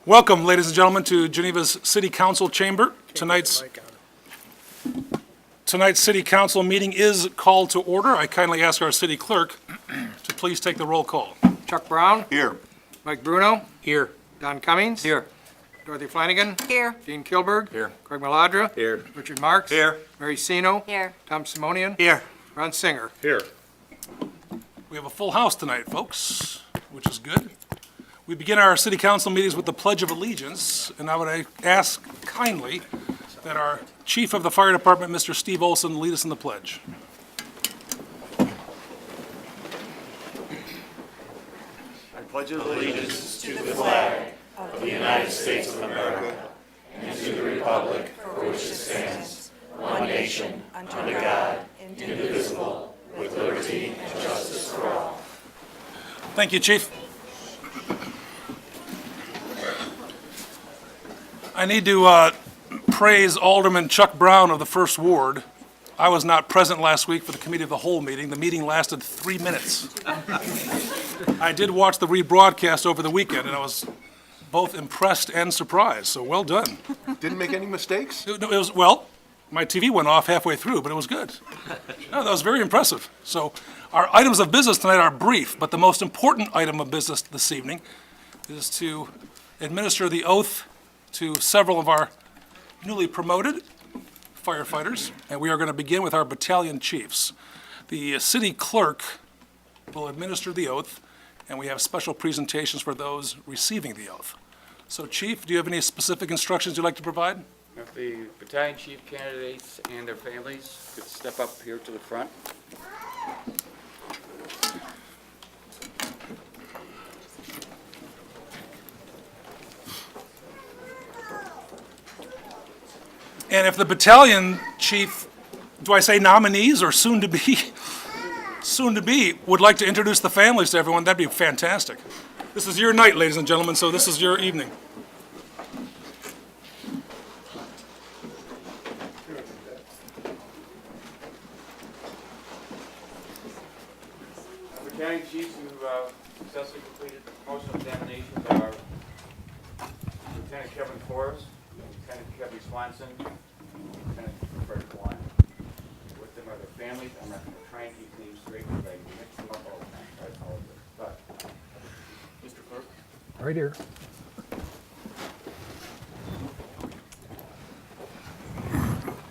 Welcome, ladies and gentlemen, to Geneva's City Council chamber. Tonight's City Council meeting is called to order. I kindly ask our city clerk to please take the roll call. Chuck Brown. Here. Mike Bruno. Here. Don Cummings. Here. Dorothy Flanagan. Here. Dean Kilberg. Here. Craig Maladra. Here. Richard Marks. Here. Mary Sino. Here. Tom Simonian. Here. Ron Singer. Here. We have a full house tonight, folks, which is good. We begin our city council meetings with the Pledge of Allegiance, and I would ask kindly that our chief of the fire department, Mr. Steve Olson, lead us in the pledge. I pledge allegiance Under God, indivisible. Thank you, Chief. I need to praise Alderman Chuck Brown of the First Ward. I was not present last week for the Committee of the Whole meeting. The meeting lasted 3 minutes. I did watch the rebroadcast over the weekend, and I was both impressed and surprised, so well done. Didn't make any mistakes? It was, well, my TV went off halfway through, but it was good. No, that was very impressive. So our items of business tonight are brief, but the most important item of business this evening is to administer the oath to several of our newly promoted firefighters, and we are going to begin with our battalion chiefs. The city clerk will administer the oath, and we have special presentations for those receiving the oath. So, Chief, do you have any specific instructions you'd like to provide? If the battalion chief candidates and their families could step up here to the front. And if the battalion chief, do I say nominees or soon to be, would like to introduce the families to everyone, that'd be fantastic. This is your night, ladies and gentlemen, so this is your evening. Battalion chiefs who successfully completed the promotional examinations are Lieutenant Kevin Forrest, Lieutenant Kevin Swanson, Lieutenant Fred Kwan. With them are their families. I'm not going to try and keep names straight because I mix them up all the time. I apologize. But, Mr. Clerk. Right here.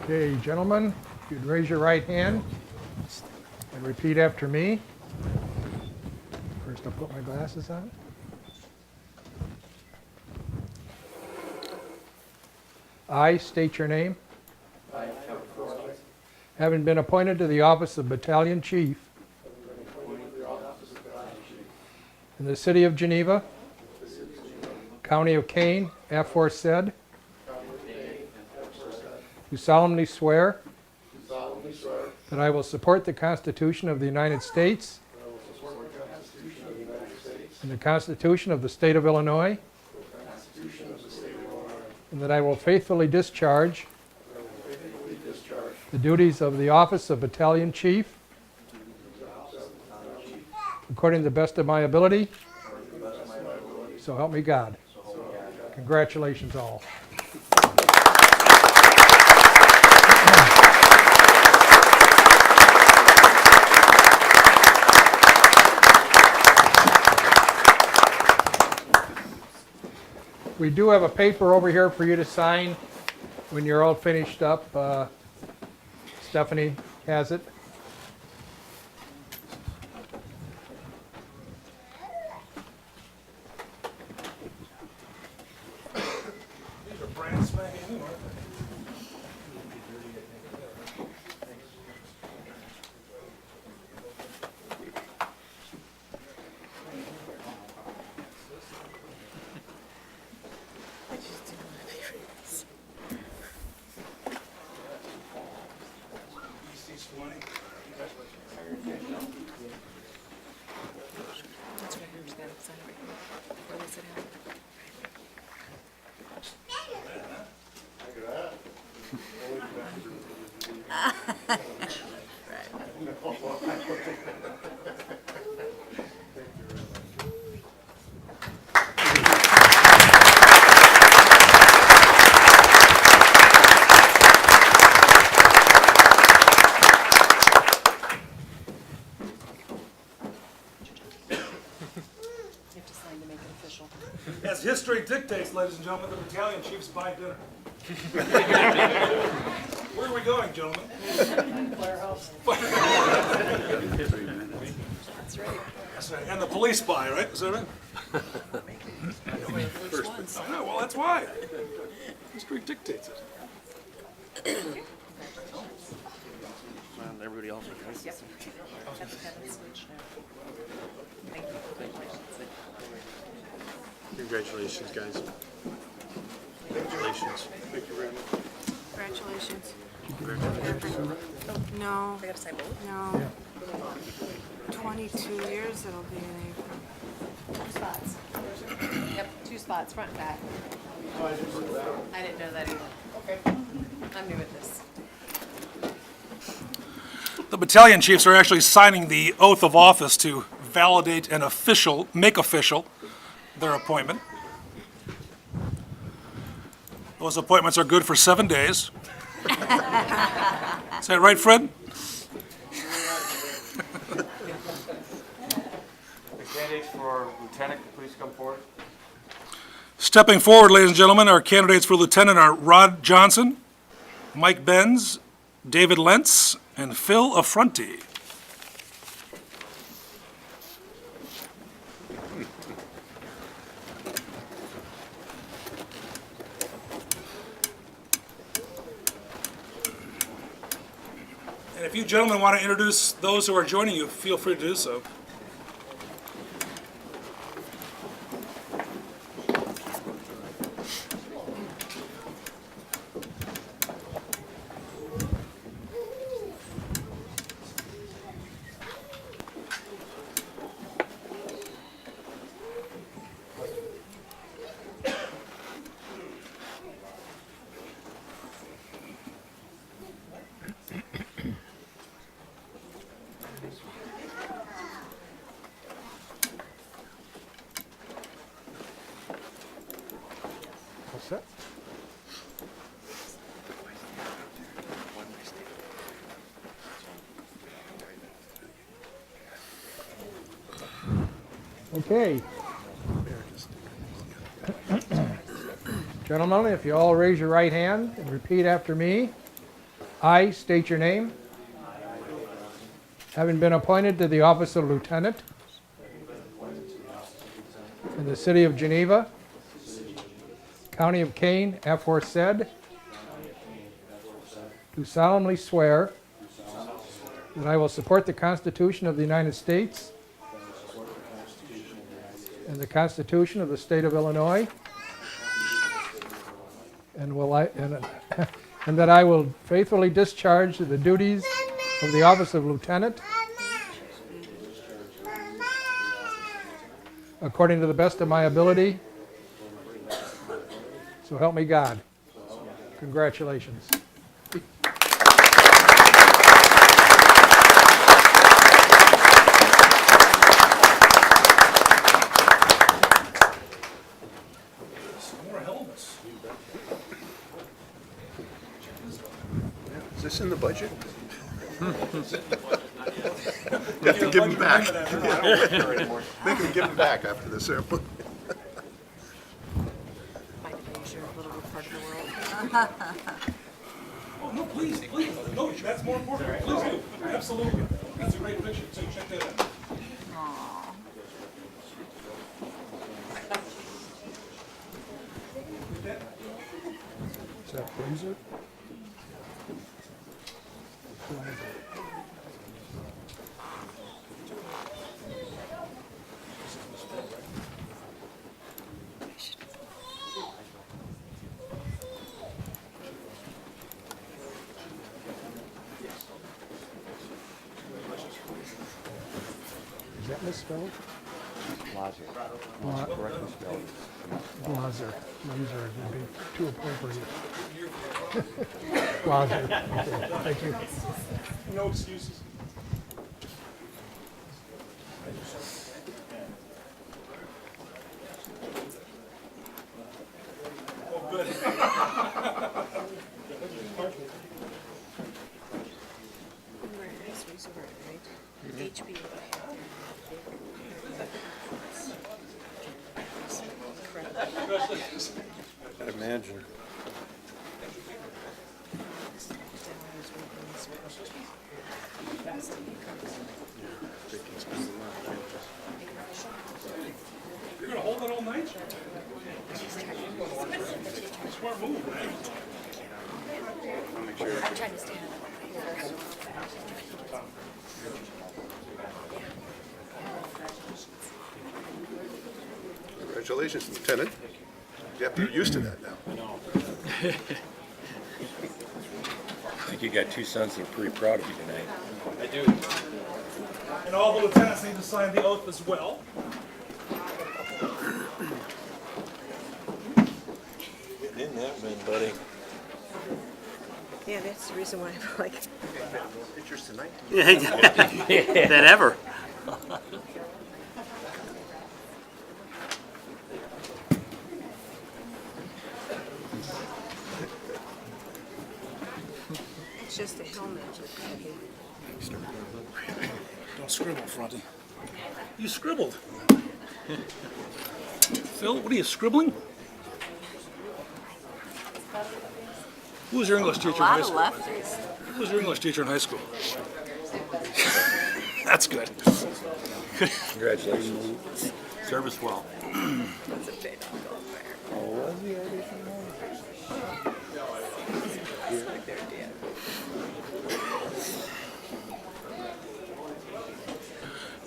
Okay, gentlemen, if you'd raise your right hand and repeat after me. First, I'll put my glasses on. I state your name. Having been appointed to the office of Battalion Chief in the city of Geneva, County of Kane, aforesaid, do solemnly swear that I will support the Constitution of the United States and the Constitution of the State of Illinois, and that I will faithfully discharge the duties of the office of Battalion Chief according to the best of my ability. So help me God. Congratulations all. We do have a paper over here for you to sign when you're all finished up. Stephanie has it. These are brand spanking new, aren't they? That's right, who's got it signed right here. Where does it have? As history dictates, ladies and gentlemen, the battalion chiefs buy dinner. Where are we going, gentlemen? That's right. That's right. And the police buy, right? Is that right? I know, well, that's why. History dictates it. Everybody else, okay? Yep. Have to have it switched now. Thank you. Congratulations, guys. Congratulations. Congratulations. I No, gotta sign both? no. 22 years it'll be in April. 2 spots. Yep, 2 spots, front and back. I didn't know that either. Okay. I'm new at this. The battalion chiefs are actually signing the oath of office to validate and make official their appointment. Those appointments are good for 7 days. Is that right, Fred? The candidates for lieutenant, please come forward. Stepping forward, ladies and gentlemen, our candidates for lieutenant are Rod Johnson, Mike Benz, David Lentz, and Phil Affronti. And if you gentlemen want to introduce those who are joining you, feel free to do so. All set? Okay. Gentlemen, if you all raise your right hand and repeat after me. I state your name. Having been appointed to the office of lieutenant in the city of Geneva, County of Kane, aforesaid, do solemnly swear that I will support the Constitution of the United States and the Constitution of the State of Illinois, and that I will faithfully discharge the duties of the office of lieutenant according to the best of my ability. So help me God. Congratulations. More helmets. Is this in the budget? You have to give them back. Make them give them back after the ceremony. My pleasure, little part of the world. Oh, no, please. No, that's more important. Please do. Absolutely. That's a great picture, too. Check that out. Is that Blazer? Is that misspelled? Blazer. Bla- Correctly spelled. Blazer. Blazer would be too appropriate. Blazer. Okay, thank you. No excuses. Oh, good. Where it is, resort, right? HB. I'd imagine. You're gonna hold it all night? Smart move, man. I'm trying to stand up. Congratulations, Lieutenant. You have to get used to that now. I think you got two sons that are pretty proud of you tonight. I do. And all the lieutenants need to sign the oath as well. Getting in that man, buddy. Yeah, that's the reason why I'm like, Pictures tonight? That ever. it's just a helmet. Don't scribble, Fronty. You scribbled. Phil, what are you scribbling? Who was your English teacher in high school? lefties. Who was your English teacher in high school? That's good. Congratulations. Service well. That's a big golf player. It's like their dad.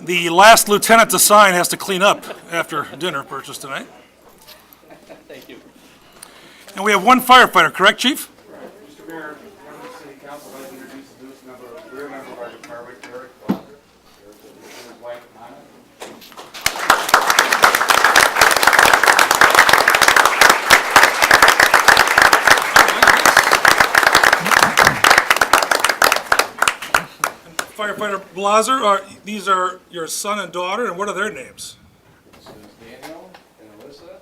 The last lieutenant to sign has to clean up after dinner purchase tonight. Thank you. And we have one firefighter, correct, Chief? Mr. Mayor, members of the city council, I'd like to introduce the newest member, career member of our department, Eric Blocker. Eric and his wife, Anna. Firefighter Blaser, these are your son and daughter, and what are their names? This is Daniel and Alyssa.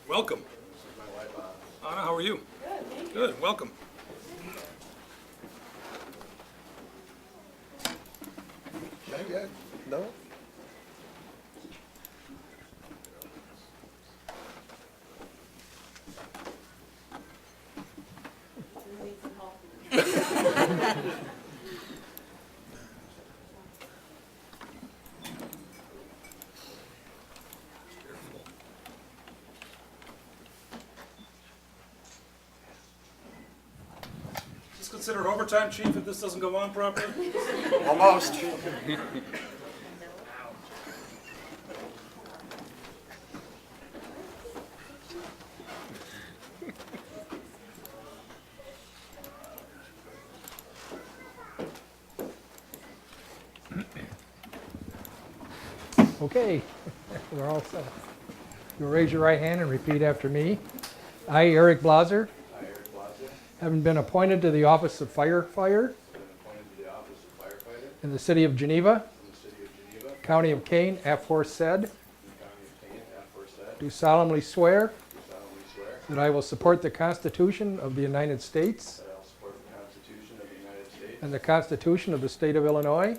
Welcome. This is my wife, Anna, how are you? Good, thank you. Good, welcome. Not yet. No? Is this considered overtime, Chief, if this doesn't go on properly? Almost. Okay, we're all set. You'll raise your right hand and repeat after me. I, Eric Blaser, having been appointed to the office of firefighter in the city of Geneva, county of Kane, aforesaid, do solemnly swear that I will support the Constitution of the United States and the Constitution of the state of Illinois,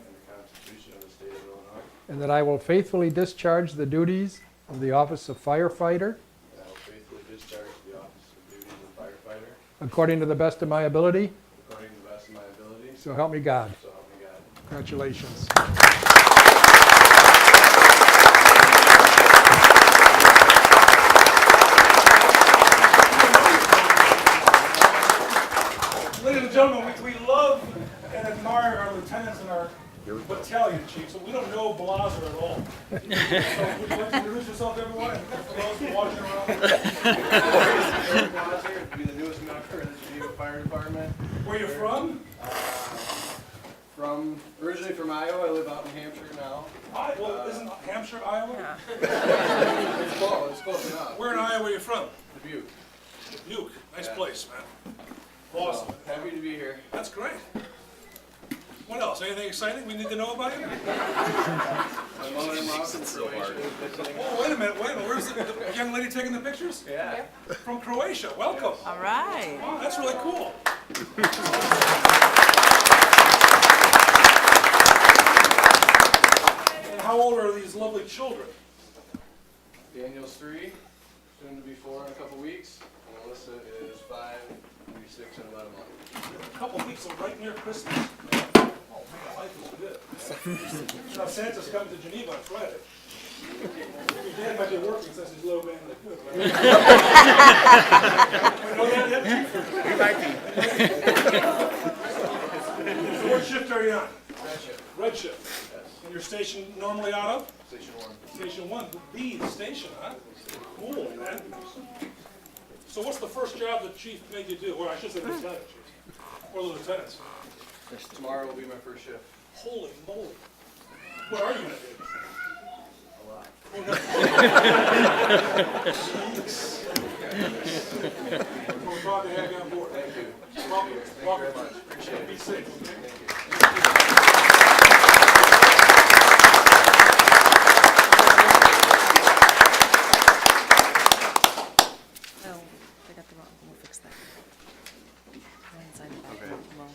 and that I will faithfully discharge the duties of the office of firefighter according to the best of my ability. So help me God. Congratulations. Ladies and gentlemen, we love and admire our lieutenants and our battalion chiefs, so we don't know Blaser at all. So would you like to introduce yourself to everyone, and for those watching around? Eric Blocker, be the newest member of the Geneva Fire Department. Where you from? Originally from Iowa, I live out in Hampshire now. Well, isn't Hampshire, Iowa? It's close enough. Where in Iowa are you from? Dubuque. Dubuque. Nice place, man. Awesome. Happy to be here. That's great. What else? Anything exciting we need to know about you? My mother-in-law from Croatia is visiting. Oh, wait a minute. Where's the young lady taking the pictures? Yeah. From Croatia. Welcome. All right. Wow, that's really cool. And how old are these lovely children? Daniel's 3, soon to be 4 in a couple weeks, and Alyssa is 5, will be 6 in about a month. A couple weeks, so right near Christmas. Oh, man, life is good. Now Santa's coming to Geneva on Friday. Your dad might be working since he's low man like good. Right? Know that yet? He might be. So what shift are you on? Red shift. Red shift. Yes. And your station normally out of? Station 1. Station 1, the station, huh? Cool, man. So what's the first job the chief made you do? Or I should say lieutenant chief. Or the lieutenants. Tomorrow will be my first shift. Holy moly. What are you gonna do? A lot. We're glad to have you on board. Thank you. Welcome. Thank you Welcome. very much. Appreciate it. Be safe, okay? Thank you. Oh, I got the wrong, we'll fix that. I didn't sign it back. Okay. Well,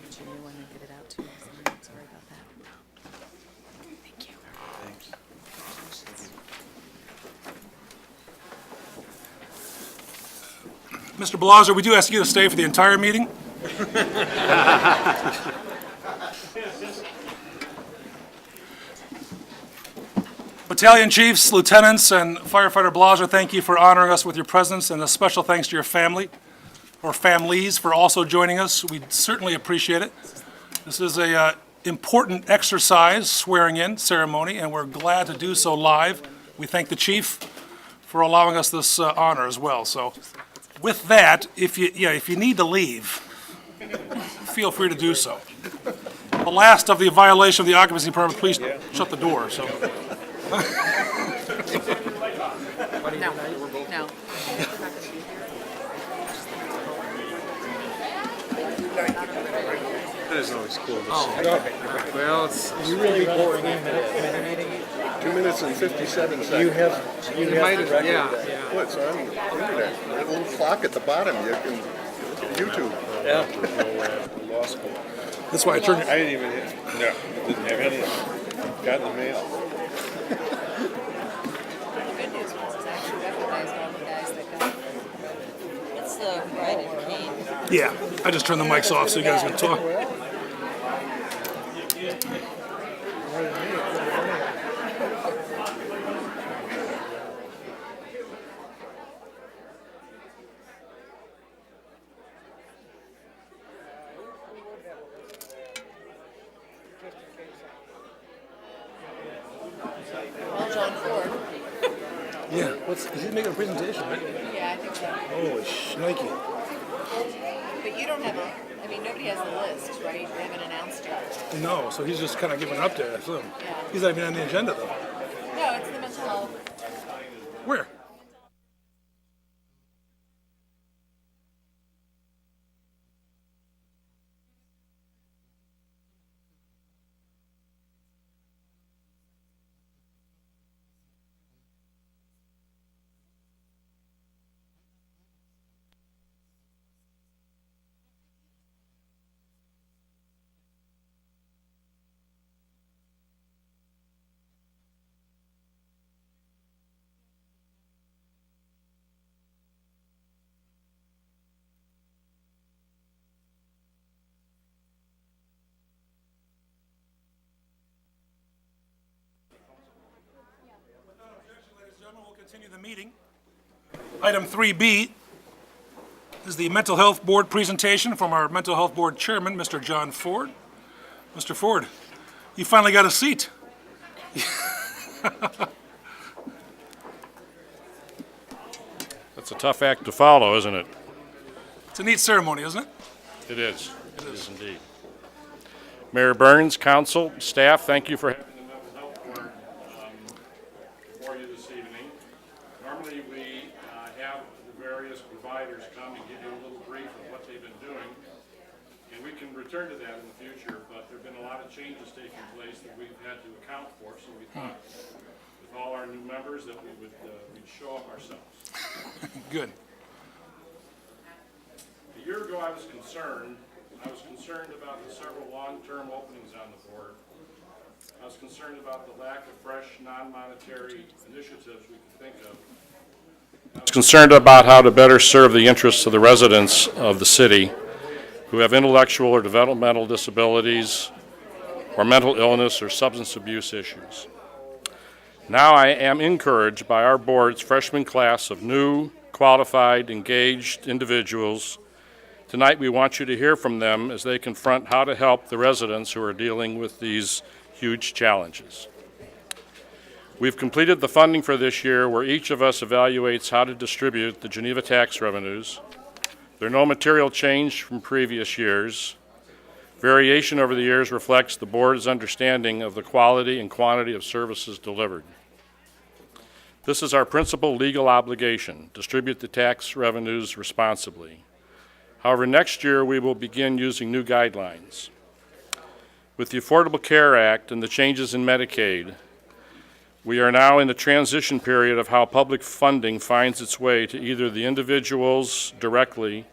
get your new one and get it out to me. Sorry about that. Thank you. Thanks. Mr. Blaser, we do ask you to stay for the entire meeting. Battalion chiefs, lieutenants, and firefighter Blaser, thank you for honoring us with your presence, and a special thanks to your family, or families, for also joining us. We certainly appreciate it. This is a important exercise, swearing-in ceremony, and we're glad to do so live. We thank the chief for allowing us this honor as well. So, with that, if you need to leave, feel free to do so. The last of the violation of the occupancy permit, please shut the door. So. No, no. That is always cool to see. Well, it's really boring. 2 minutes and 57 seconds. You have yeah. Well, it's on the internet. That little clock at the bottom, you can, YouTube. Yeah. Law school. That's why I turned. I didn't even, no, didn't have any. Got in the mail. The good news was it's actually recognized all the guys that go. It's the bride and Kane. Yeah, I just turned the mics off so you guys can talk. Well, John Ford. Yeah, is he making a presentation, right? Yeah, I think so. Holy shnikey. But you don't have a, I mean, nobody has the list, right? They haven't announced yet. No, so he's just kind of giving up there. So Yeah. he's not even on the agenda, though. No, it's the mental health. Where? Ladies and gentlemen, we'll continue the meeting. Item 3B is the Mental Health Board presentation from our Mental Health Board Chairman, Mr. John Ford. Mr. Ford, you finally got a seat. That's a tough act to follow, isn't it? It's a neat ceremony, isn't it? It is. It is indeed. Mayor Burns, council, staff, thank you for having the Mental Health Board for you this evening. Normally, we have the various providers come and give you a little brief of what they've been doing, and we can return to that in the future, but there have been a lot of changes taking place that we've had to account for, so we thought with all our new members that we'd show up ourselves. Good. A year ago, I was concerned about the several long-term openings on the board. I was concerned about the lack of fresh, non-monetary initiatives we could think of is concerned about how to better serve the interests of the residents of the city who have intellectual or developmental disabilities or mental illness or substance abuse issues. Now I am encouraged by our board's freshman class of new, qualified, engaged individuals. Tonight we want you to hear from them as they confront how to help the residents who are dealing with these huge challenges. We've completed the funding for this year where each of us evaluates how to distribute the Geneva tax revenues. There's no material change from previous years. Variation over the years reflects the board's understanding of the quality and quantity of services delivered. This is our principal legal obligation, distribute the tax revenues responsibly. However, next year we will begin using new guidelines. With the Affordable Care Act and the changes in Medicaid, we are now in the transition period of how public funding finds its way to either the individuals directly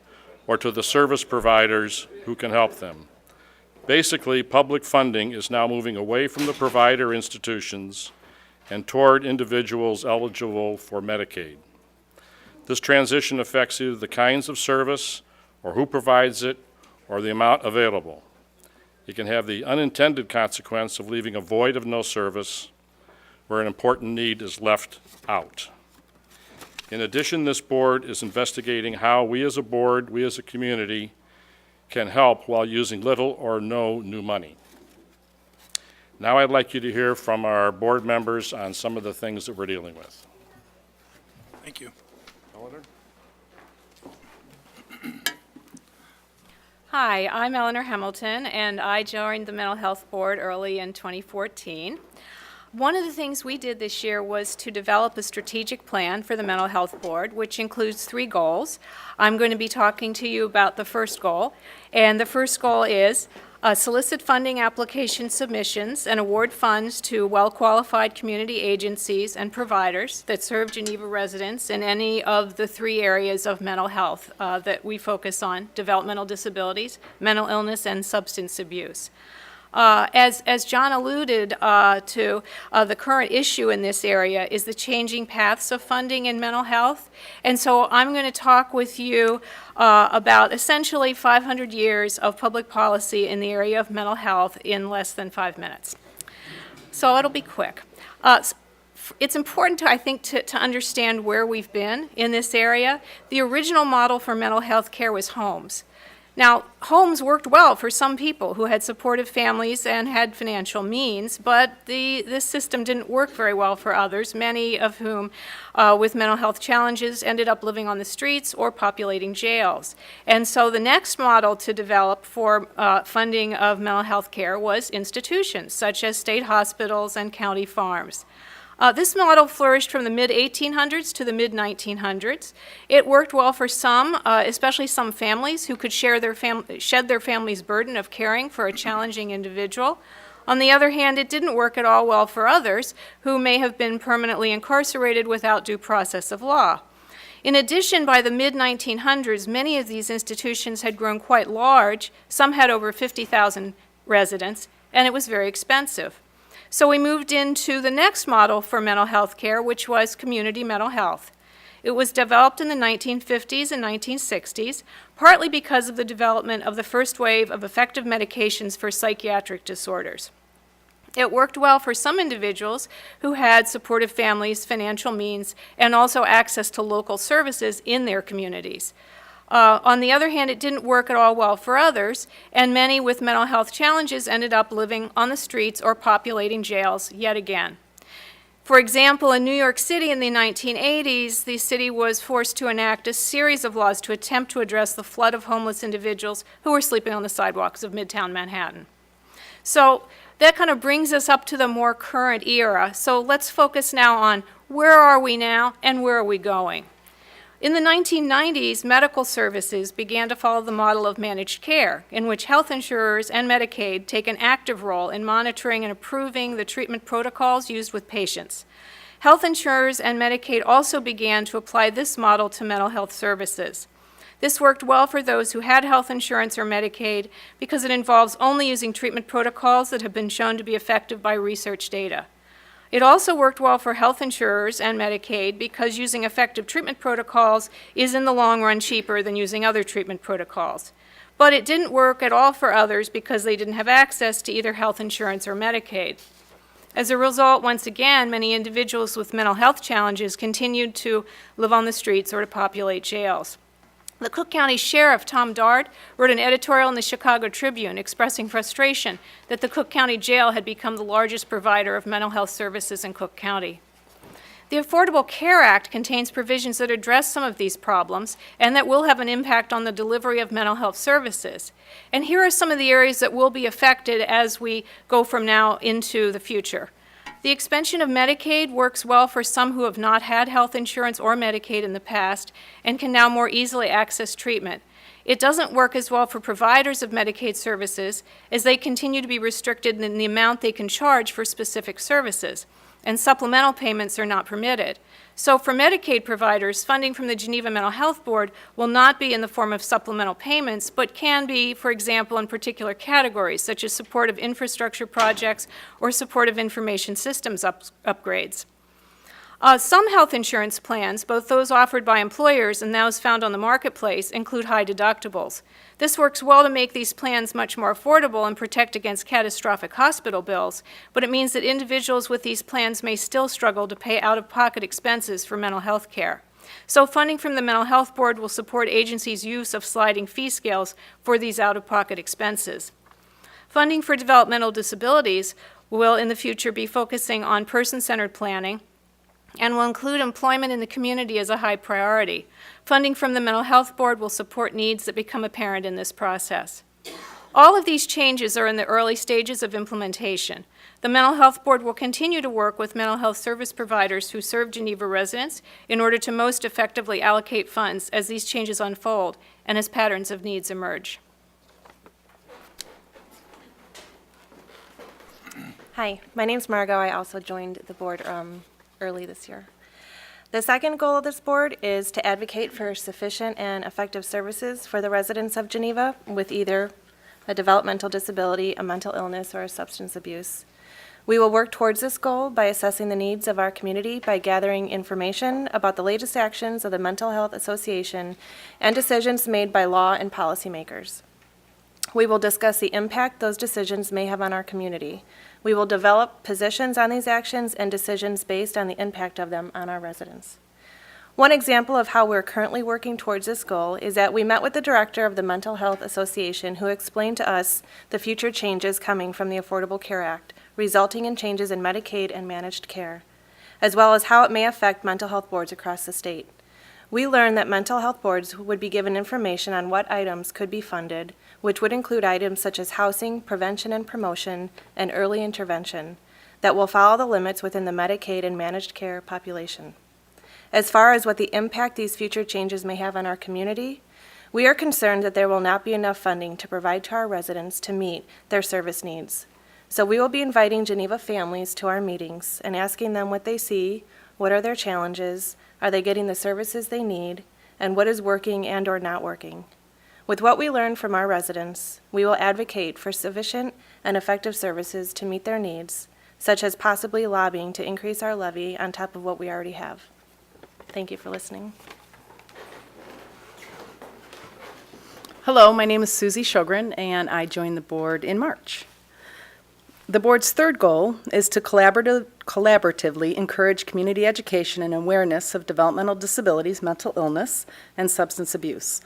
or to the service providers who can help them. Basically, public funding is now moving away from the provider institutions and toward individuals eligible for Medicaid. This transition affects either the kinds of service or who provides it or the amount available. It can have the unintended consequence of leaving a void of no service where an important need is left out. In addition, this board is investigating how we as a board, we as a community, can help while using little or no new money. Now I'd like you to hear from our board members on some of the things that we're dealing with. Thank you. Hi, I'm Eleanor Hamilton, and I joined the Mental Health Board early in 2014. One of the things we did this year was to develop a strategic plan for the Mental Health Board, which includes 3 goals. I'm going to be talking to you about the first goal, and the first goal is solicit funding application submissions and award funds to well-qualified community agencies and providers that serve Geneva residents in any of the 3 areas of mental health that we focus on: developmental disabilities, mental illness, and substance abuse. As John alluded to, the current issue in this area is the changing paths of funding in mental health. And so I'm going to talk with you about essentially 500 years of public policy in the area of mental health in less than 5 minutes. So it'll be quick. It's important, I think, to understand where we've been in this area. The original model for mental health care was homes. Now, homes worked well for some people who had supportive families and had financial means, but this system didn't work very well for others, many of whom with mental health challenges ended up living on the streets or populating jails. And so the next model to develop for funding of mental health care was institutions, such as state hospitals and county farms. This model flourished from the mid-1800s to the mid-1900s. It worked well for some, especially some families who could shed their family's burden of caring for a challenging individual. On the other hand, it didn't work at all well for others who may have been permanently incarcerated without due process of law. In addition, by the mid-1900s, many of these institutions had grown quite large. Some had over 50,000 residents, and it was very expensive. So we moved into the next model for mental health care, which was community mental health. It was developed in the 1950s and 1960s, partly because of the development of the first wave of effective medications for psychiatric disorders. It worked well for some individuals who had supportive families, financial means, and also access to local services in their communities. On the other hand, it didn't work at all well for others, and many with mental health challenges ended up living on the streets or populating jails yet again. For example, in New York City in the 1980s, the city was forced to enact a series of laws to attempt to address the flood of homeless individuals who were sleeping on the sidewalks of Midtown Manhattan. So that kind of brings us up to the more current era. So let's focus now on where are we now and where are we going. In the 1990s, medical services began to follow the model of managed care, in which health insurers and Medicaid take an active role in monitoring and approving the treatment protocols used with patients. Health insurers and Medicaid also began to apply this model to mental health services. This worked well for those who had health insurance or Medicaid because it involves only using treatment protocols that have been shown to be effective by research data. It also worked well for health insurers and Medicaid because using effective treatment protocols is in the long run cheaper than using other treatment protocols. But it didn't work at all for others because they didn't have access to either health insurance or Medicaid. As a result, once again, many individuals with mental health challenges continued to live on the streets or to populate jails. The Cook County Sheriff, Tom Dart, wrote an editorial in the Chicago Tribune expressing frustration that the Cook County Jail had become the largest provider of mental health services in Cook County. The Affordable Care Act contains provisions that address some of these problems and that will have an impact on the delivery of mental health services. And here are some of the areas that will be affected as we go from now into the future. The expansion of Medicaid works well for some who have not had health insurance or Medicaid in the past and can now more easily access treatment. It doesn't work as well for providers of Medicaid services as they continue to be restricted in the amount they can charge for specific services, and supplemental payments are not permitted. So for Medicaid providers, funding from the Geneva Mental Health Board will not be in the form of supplemental payments, but can be, for example, in particular categories, such as support of infrastructure projects or support of information systems upgrades. Some health insurance plans, both those offered by employers and those found on the marketplace, include high deductibles. This works well to make these plans much more affordable and protect against catastrophic hospital bills, but it means that individuals with these plans may still struggle to pay out-of-pocket expenses for mental health care. So funding from the Mental Health Board will support agencies' use of sliding fee scales for these out-of-pocket expenses. Funding for developmental disabilities will in the future be focusing on person-centered planning, and will include employment in the community as a high priority. Funding from the Mental Health Board will support needs that become apparent in this process. All of these changes are in the early stages of implementation. The Mental Health Board will continue to work with mental health service providers who serve Geneva residents in order to most effectively allocate funds as these changes unfold and as patterns of needs emerge. Hi, my name's Margot. I also joined the board early this year. The second goal of this board is to advocate for sufficient and effective services for the residents of Geneva with either a developmental disability, a mental illness, or a substance abuse. We will work towards this goal by assessing the needs of our community by gathering information about the latest actions of the Mental Health Association and decisions made by law and policymakers. We will discuss the impact those decisions may have on our community. We will develop positions on these actions and decisions based on the impact of them on our residents. One example of how we're currently working towards this goal is that we met with the director of the Mental Health Association who explained to us the future changes coming from the Affordable Care Act, resulting in changes in Medicaid and managed care, as well as how it may affect mental health boards across the state. We learned that mental health boards would be given information on what items could be funded, which would include items such as housing, prevention and promotion, and early intervention, that will follow the limits within the Medicaid and managed care population. As far as what the impact these future changes may have on our community, we are concerned that there will not be enough funding to provide to our residents to meet their service needs. So we will be inviting Geneva families to our meetings and asking them what they see, what are their challenges, are they getting the services they need, and what is working and or not working. With what we learned from our residents, we will advocate for sufficient and effective services to meet their needs, such as possibly lobbying to increase our levy on top of what we already have. Thank you for listening. Hello, my name is Susie Sjogren, and I joined the board in March. The board's third goal is to collaboratively encourage community education and awareness of developmental disabilities, mental illness, and substance abuse.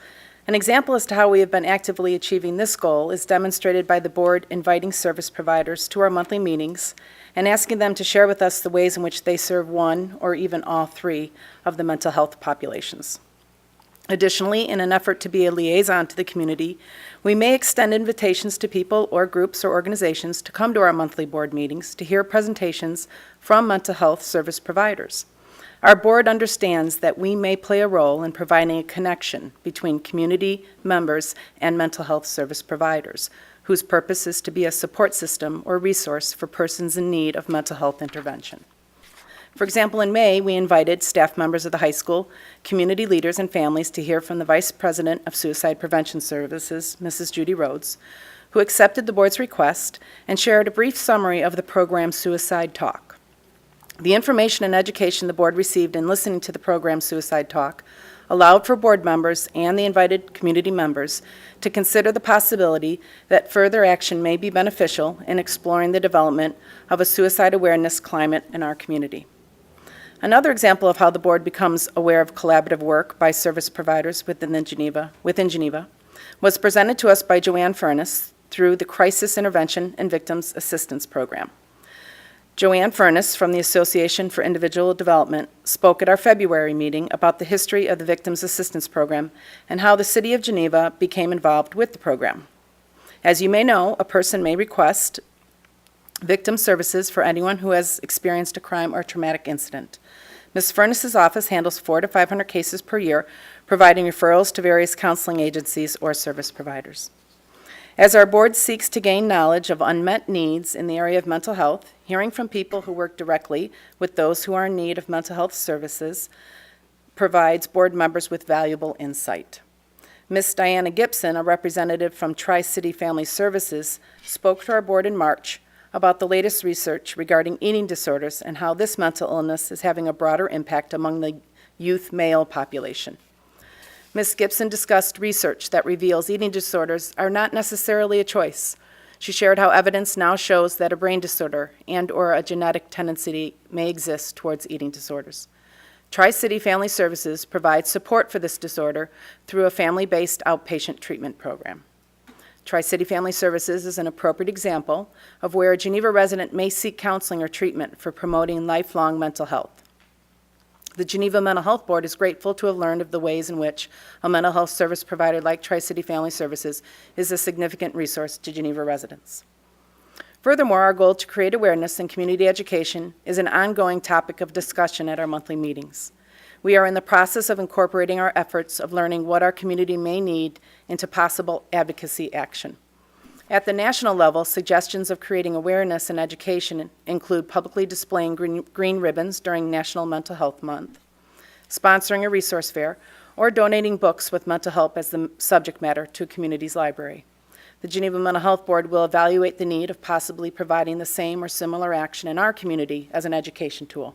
An example as to how we have been actively achieving this goal is demonstrated by the board inviting service providers to our monthly meetings and asking them to share with us the ways in which they serve one or even all three of the mental health populations. Additionally, in an effort to be a liaison to the community, we may extend invitations to people or groups or organizations to come to our monthly board meetings to hear presentations from mental health service providers. Our board understands that we may play a role in providing a connection between community members and mental health service providers, whose purpose is to be a support system or resource for persons in need of mental health intervention. For example, in May, we invited staff members of the high school, community leaders, and families to hear from the Vice President of Suicide Prevention Services, Mrs. Judy Rhodes, who accepted the board's request and shared a brief summary of the program Suicide Talk. The information and education the board received in listening to the program Suicide Talk allowed for board members and the invited community members to consider the possibility that further action may be beneficial in exploring the development of a suicide awareness climate in our community. Another example of how the board becomes aware of collaborative work by service providers within Geneva was presented to us by Joanne Furness through the Crisis Intervention and Victims Assistance Program. Joanne Furness from the Association for Individual Development spoke at our February meeting about the history of the Victims Assistance Program and how the City of Geneva became involved with the program. As you may know, a person may request victim services for anyone who has experienced a crime or traumatic incident. Ms. Furness's office handles 400 to 500 cases per year, providing referrals to various counseling agencies or service providers. As our board seeks to gain knowledge of unmet needs in the area of mental health, hearing from people who work directly with those who are in need of mental health services provides board members with valuable insight. Ms. Diana Gibson, a representative from Tri-City Family Services, spoke to our board in March about the latest research regarding eating disorders and how this mental illness is having a broader impact among the youth male population. Ms. Gibson discussed research that reveals eating disorders are not necessarily a choice. She shared how evidence now shows that a brain disorder and/or a genetic tendency may exist towards eating disorders. Tri-City Family Services provides support for this disorder through a family-based outpatient treatment program. Tri-City Family Services is an appropriate example of where a Geneva resident may seek counseling or treatment for promoting lifelong mental health. The Geneva Mental Health Board is grateful to have learned of the ways in which a mental health service provider like Tri-City Family Services is a significant resource to Geneva residents. Furthermore, our goal to create awareness and community education is an ongoing topic of discussion at our monthly meetings. We are in the process of incorporating our efforts of learning what our community may need into possible advocacy action. At the national level, suggestions of creating awareness and education include publicly displaying green ribbons during National Mental Health Month, sponsoring a resource fair, or donating books with mental health as the subject matter to a community's library. The Geneva Mental Health Board will evaluate the need of possibly providing the same or similar action in our community as an education tool.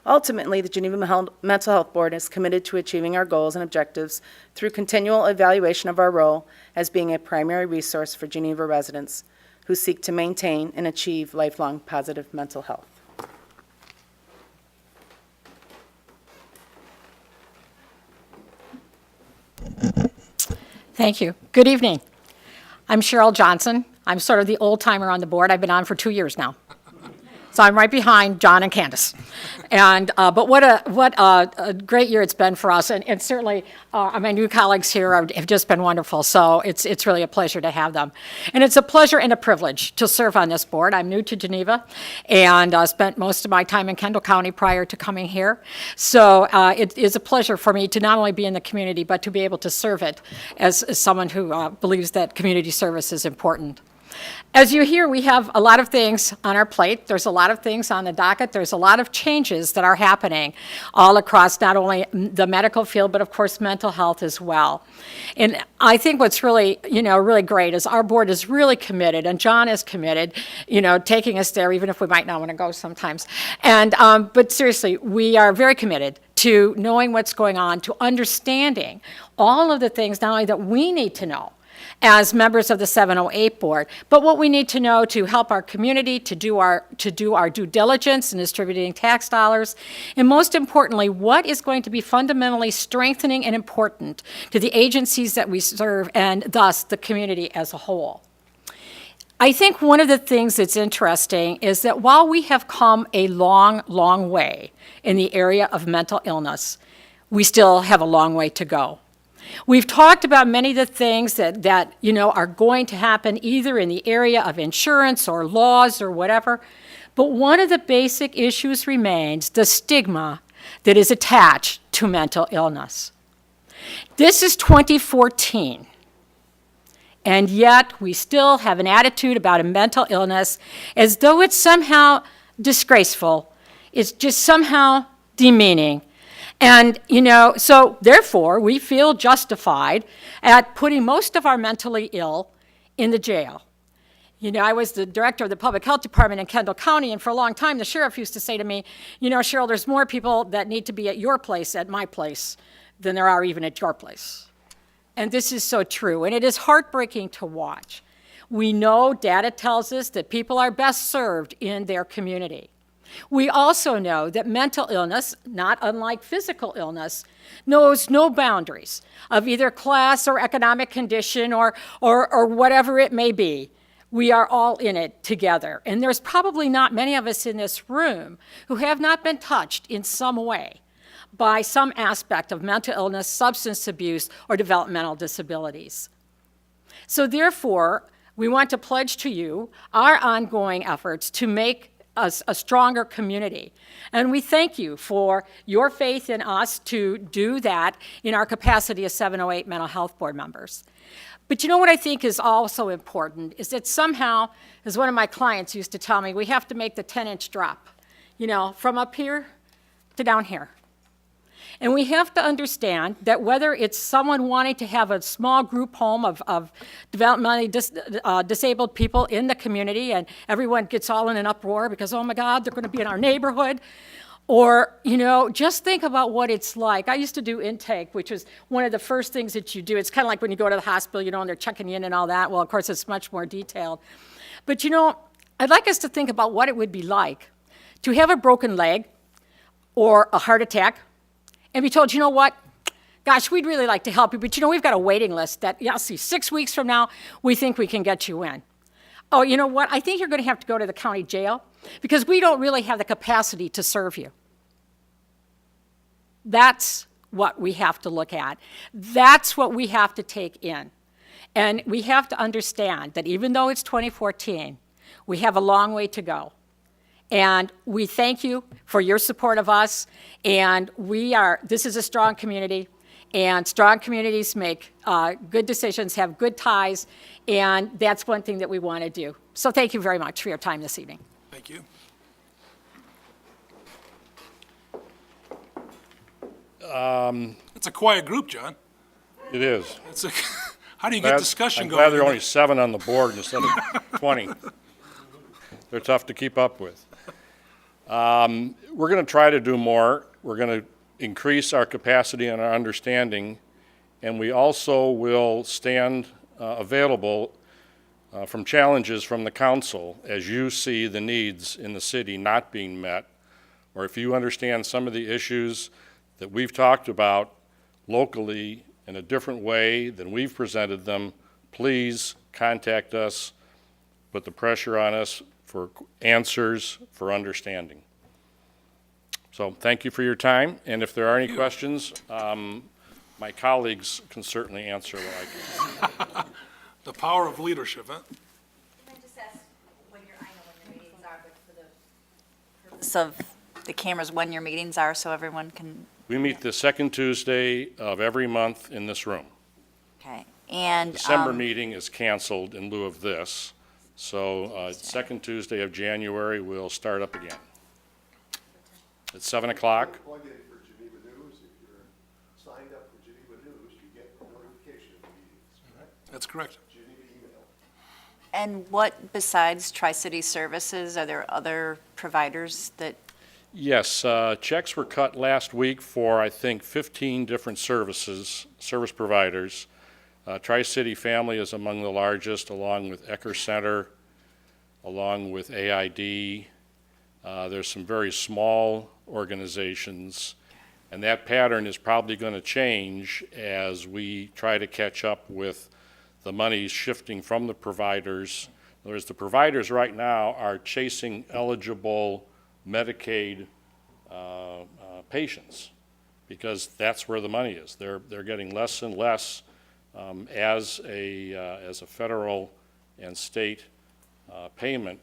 Ultimately, the Geneva Mental Health Board is committed to achieving our goals and objectives through continual evaluation of our role as being a primary resource for Geneva residents who seek to maintain and achieve lifelong positive mental health. Thank you. Good evening. I'm Cheryl Johnson. I'm sort of the old timer on the board. I've been on for 2 years now. So I'm right behind John and Candace. And, but what a great year it's been for us. And certainly my new colleagues here have just been wonderful. So it's really a pleasure to have them. And it's a pleasure and a privilege to serve on this board. I'm new to Geneva and spent most of my time in Kendall County prior to coming here. So it is a pleasure for me to not only be in the community, but to be able to serve it as someone who believes that community service is important. As you hear, we have a lot of things on our plate. There's a lot of things on the docket. There's a lot of changes that are happening all across not only the medical field, but of course mental health as well. And I think what's really, really great is our board is really committed, and John is committed, taking us there, even if we might not want to go sometimes. And but seriously, we are very committed to knowing what's going on, to understanding all of the things not only that we need to know as members of the 708 board, but what we need to know to help our community, to do our due diligence in distributing tax dollars, and most importantly, what is going to be fundamentally strengthening and important to the agencies that we serve and thus the community as a whole. I think one of the things that's interesting is that while we have come a long, long way in the area of mental illness, we still have a long way to go. We've talked about many of the things that are going to happen either in the area of insurance or laws or whatever, but one of the basic issues remains the stigma that is attached to mental illness. This is 2014, and yet we still have an attitude about a mental illness as though it's somehow disgraceful, it's just somehow demeaning. And, so therefore, we feel justified at putting most of our mentally ill in the jail. You know, I was the director of the public health department in Kendall County, and for a long time, the sheriff used to say to me, you know, Cheryl, there's more people that need to be at your place, at my place, than there are even at your place. And this is so true, and it is heartbreaking to watch. We know data tells us that people are best served in their community. We also know that mental illness, not unlike physical illness, knows no boundaries of either class or economic condition or whatever it may be. We are all in it together. And there's probably not many of us in this room who have not been touched in some way by some aspect of mental illness, substance abuse, or developmental disabilities. So therefore, we want to pledge to you our ongoing efforts to make us a stronger community. And we thank you for your faith in us to do that in our capacity as 708 Mental Health Board members. But you know what I think is also important is that somehow, as one of my clients used to tell me, we have to make the 10-inch drop, you know, from up here to down here. And we have to understand that whether it's someone wanting to have a small group home of developmentally disabled people in the community and everyone gets all in an uproar because, oh my God, they're going to be in our neighborhood, or, you know, just think about what it's like. I used to do intake, which was one of the first things that you do. It's kind of like when you go to the hospital, you know, and they're checking you in and all that. Well, of course, it's much more detailed. But, you know, I'd like us to think about what it would be like to have a broken leg or a heart attack and be told, you know what, gosh, we'd really like to help you, but you know, we've got a waiting list that, yeah, see, 6 weeks from now, we think we can get you in. Oh, you know what, I think you're going to have to go to the county jail because we don't really have the capacity to serve you. That's what we have to look at. That's what we have to take in. And we have to understand that even though it's 2014, we have a long way to go. And we thank you for your support of us. And this is a strong community. And strong communities make good decisions, have good ties. And that's one thing that we want to do. So thank you very much for your time this evening. Thank you. It's a quiet group, John. It is. How do you get discussion going? I'm glad there are only 7 on the board instead of 20. They're tough to keep up with. We're going to try to do more. We're going to increase our capacity and our understanding, and we also will stand available from challenges from the council as you see the needs in the city not being met, or if you understand some of the issues that we've talked about locally in a different way than we've presented them, please contact us, put the pressure on us for answers, for understanding. So thank you for your time, and if there are any questions, my colleagues can certainly answer what I can. The power of leadership, huh? Can I just ask I know when your meetings are, but for the purpose of the cameras, when your meetings are, so everyone can. We meet the second Tuesday of every month in this room. Okay, and. December meeting is canceled in lieu of this. So second Tuesday of January, we'll start up again. At 7 o'clock. Plug in for Geneva News. If you're signed up for Geneva News, you get a notification of meetings. That's correct. Geneva email. And what, besides Tri-City Services, are there other providers that? Yes, checks were cut last week for, I think, 15 different service providers. Tri-City Family is among the largest, along with Ecker Center, along with AID. There's some very small organizations, and that pattern is probably going to change as we try to catch up with the money shifting from the providers. In other words, the providers right now are chasing eligible Medicaid patients because that's where the money is. They're getting less and less as a federal and state payment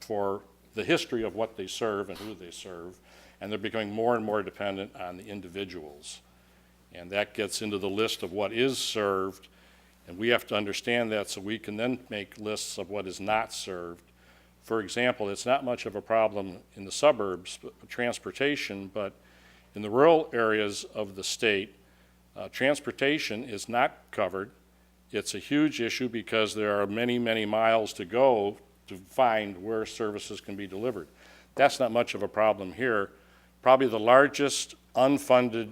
for the history of what they serve and who they serve, and they're becoming more and more dependent on the individuals. And that gets into the list of what is served, and we have to understand that so we can then make lists of what is not served. For example, it's not much of a problem in the suburbs, transportation, but in the rural areas of the state, transportation is not covered, It's a huge issue because there are many, many miles to go to find where services can be delivered. That's not much of a problem here. Probably the largest unfunded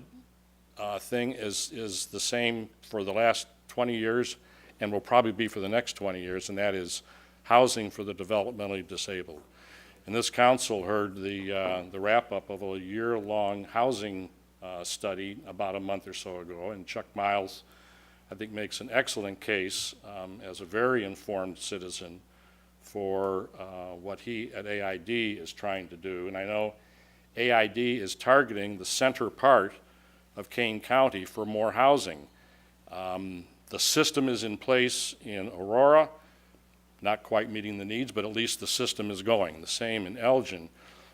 thing is the same for the last 20 years and will probably be for the next 20 years, and that is housing for the developmentally disabled. And this council heard the wrap-up of a year-long housing study about a month or so ago, and Chuck Miles, I think, makes an excellent case as a very informed citizen for what he at AID is trying to do. And I know AID is targeting the center part of Kane County for more housing. The system is in place in Aurora, not quite meeting the needs, but at least the system is going. The same in Elgin.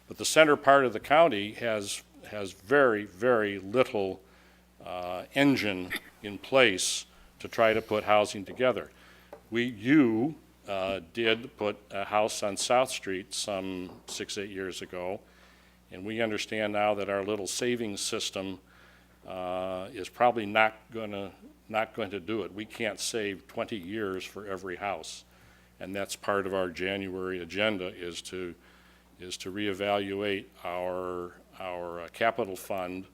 But the center part of the county has very, very little engine in place to try to put housing together. You did put a house on South Street some 6-8 years ago, and we understand now that our little savings system is probably not going to do it. We can't save 20 years for every house, and that's part of our January agenda is to reevaluate our capital fund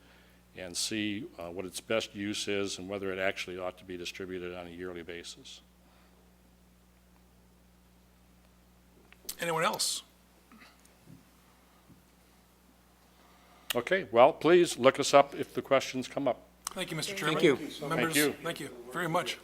and see what its best use is and whether it actually ought to be distributed on a yearly basis. Anyone else? Okay, well, please look us up if the questions come up. Thank you, Mr. Chairman. Thank you. Members, Thank you. Thank you very much.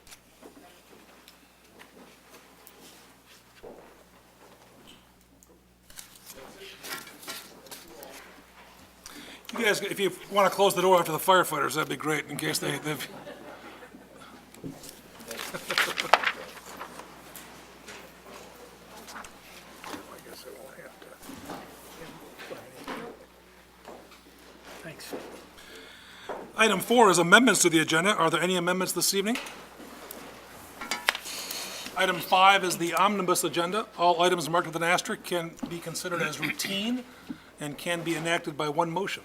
You guys, if you want to close the door after the firefighters, that'd be great, in case they've... Thanks. Item 4 is amendments to the agenda. Are there any amendments this evening? Item 5 is the omnibus agenda. All items marked with an asterisk can be considered as routine and can be enacted by one motion.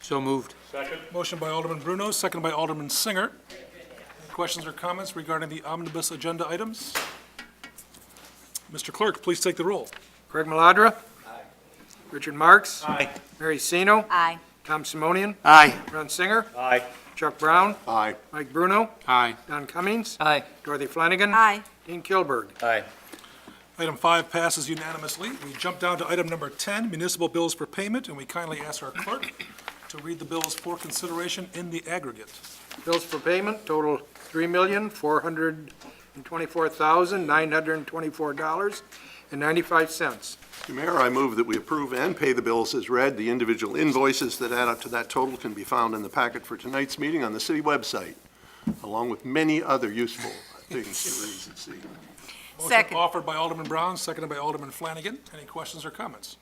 So moved. Second. Motion by Alderman Bruno, seconded by Alderman Singer. Any questions or comments regarding the omnibus agenda items? Mr. Clerk, please take the roll. Craig Maladra. Aye. Richard Marks. Aye. Mary Sino. Aye. Tom Simonian. Aye. Ron Singer. Aye. Chuck Brown. Aye. Mike Bruno. Aye. Don Cummings. Aye. Dorothy Flanagan. Aye. Dean Kilburg. Aye. Item 5 passes unanimously. We jump down to item number 10, municipal bills for payment, and we kindly ask our clerk to read the bills for consideration in the aggregate. Bills for payment total $3,424,924.95. Mr. Mayor, I move that we approve and pay the bills as read. The individual invoices that add up to that total can be found in the packet for tonight's meeting on the city website, along with many other useful things to read and see. Motion Second. offered by Alderman Brown, seconded by Alderman Flanagan. Any questions or comments?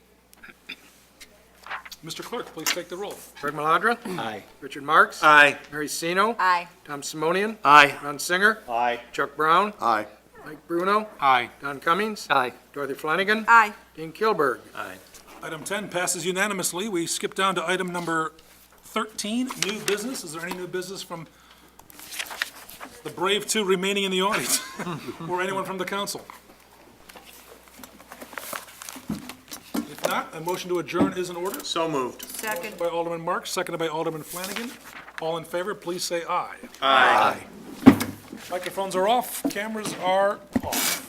Mr. Clerk, please take the roll. Craig Maladra. Aye. Richard Marks. Aye. Mary Sino. Aye. Tom Simonian. Aye. Ron Singer. Aye. Chuck Brown. Aye. Mike Bruno. Aye. Don Cummings. Aye. Dorothy Flanagan. Aye. Dean Kilburg. Aye. Item 10 passes unanimously. We skip down to item number 13, new business. Is there any new business from the brave two remaining in the audience or anyone from the council? If not, a motion to adjourn is in order. So moved. Second. By Alderman Marks, seconded by Alderman Flanagan. All in favor, please say aye. Aye. Microphones are off, cameras are off.